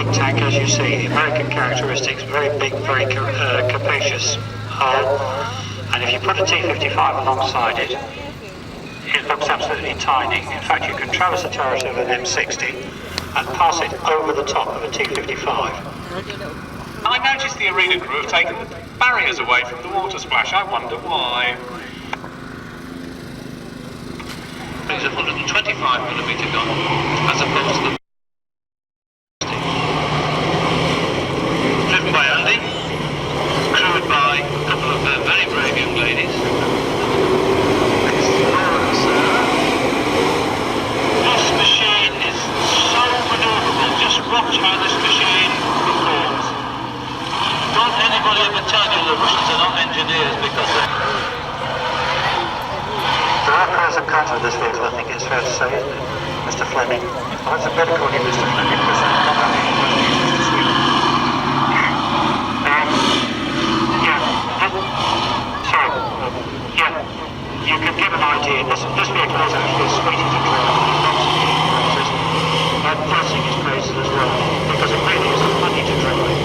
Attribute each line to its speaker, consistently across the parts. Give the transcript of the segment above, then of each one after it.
Speaker 1: big tank, as you see, American characteristics, very big, very capacious hull. And if you put a T-55 alongside it, it looks absolutely tiny. In fact, you can traverse the turret of an M60 and pass it over the top of a T-55.
Speaker 2: I noticed the arena crew have taken the barriers away from the water splash. I wonder why.
Speaker 3: It's a 125mm gun, as opposed to the driven by Andy, crewed by a couple of very brave young ladies. This machine is so manoeuvrable. Just watch how this machine performs. Don't anybody ever tell you the Russians are not engineers, because
Speaker 1: There are pros and cons with this vehicle, I think it's fair to say, isn't it, Mr. Fleming? Well, that's a better call you, Mr. Fleming, because I'm not having any questions to Sweden. You can give an idea. This vehicle is actually a sweetie to drive. First thing is crazy as well, because it really is a funny to drive.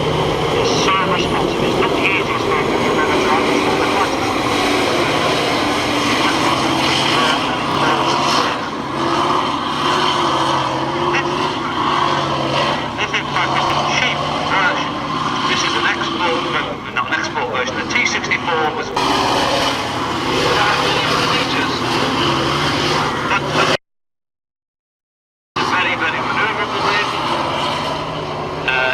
Speaker 1: It's so responsive. It's not the easiest vehicle you've ever driven. It's not the fastest.
Speaker 3: this in fact is the cheap version. This is an export, not an export version. The T64 was very, very manoeuvrable vehicle.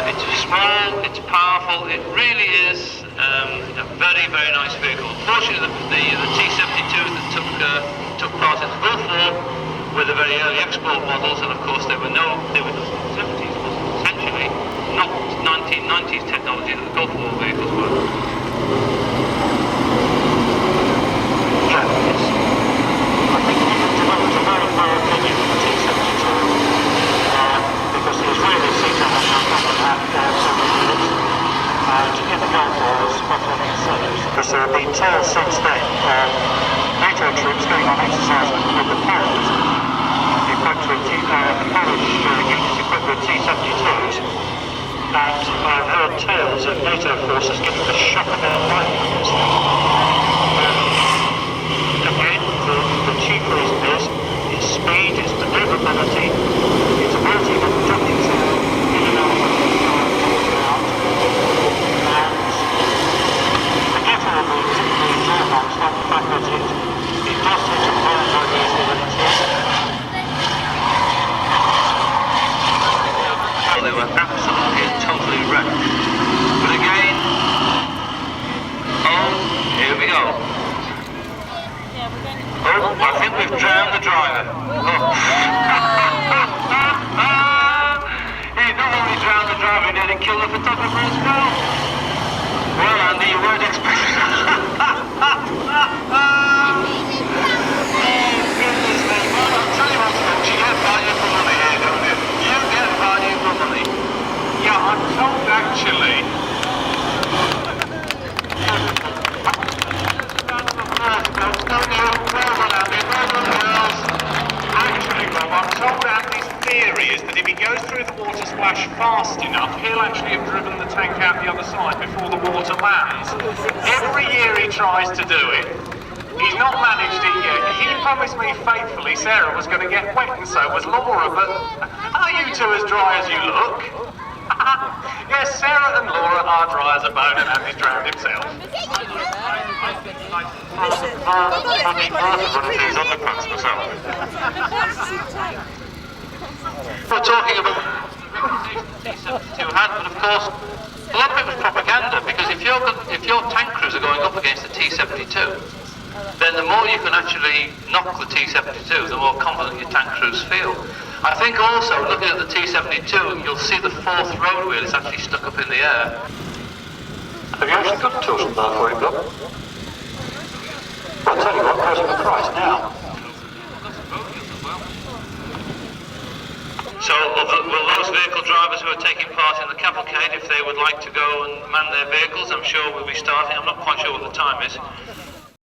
Speaker 3: It's small, it's powerful, it really is a very, very nice vehicle. Unfortunately, the T72s that took part in the Gulf War were the very early export models, and of course they were the 70s, essentially not 1990s technology that the Gulf War vehicles were.
Speaker 1: I think it developed a very, very opinion for the T72 because it was really seen to have several units, and in the Gulf War was spot on its sellers. Because there have been tales since then, NATO troops going on exercise with the Paris, equipped with Paris units equipped with T72s, and I've heard tales of NATO forces getting the shock of their life on this thing. Again, the chief reason is its speed, its manoeuvrability, its ability to duck itself in and out of the ground, and forget all the drawbacks, like the fact that it does take a very, very easily when it's hit.
Speaker 3: They were absolutely and totally wrecked. But again, here we go. Oh, I think we've drowned the driver. Oh. He not only drowned the driver, he nearly killed the photographer as well. Well, Andy, you weren't expecting that. Oh, goodness me. Well, I'll tell you what, folks, you get value for money here, don't you? You get value for money.
Speaker 2: Yeah, I'm told actually. Actually, Bob, I'm told Andy's theory is that if he goes through the water splash fast enough, he'll actually have driven the tank out the other side before the water lands. Every year he tries to do it. He's not managed it yet. He promised me faithfully Sarah was going to get wet, and so was Laura, but are you two as dry as you look? Yes, Sarah and Laura are dry as a bone, and Andy's drowned himself.
Speaker 3: We're talking about T72 had, but of course, a lot of it was propaganda, because if your tank crews are going up against the T72, then the more you can actually knock the T72, the more confident your tank crews feel. I think also, looking at the T72, you'll see the fourth road wheel is actually stuck up in the air.
Speaker 1: Have you actually got a total bar for it, Bob? Well, I'll tell you what, goes for the price now.
Speaker 3: So will those vehicle drivers who are taking part in the cavalcade, if they would like to go and man their vehicles, I'm sure we'll be starting. I'm not quite sure what the time is.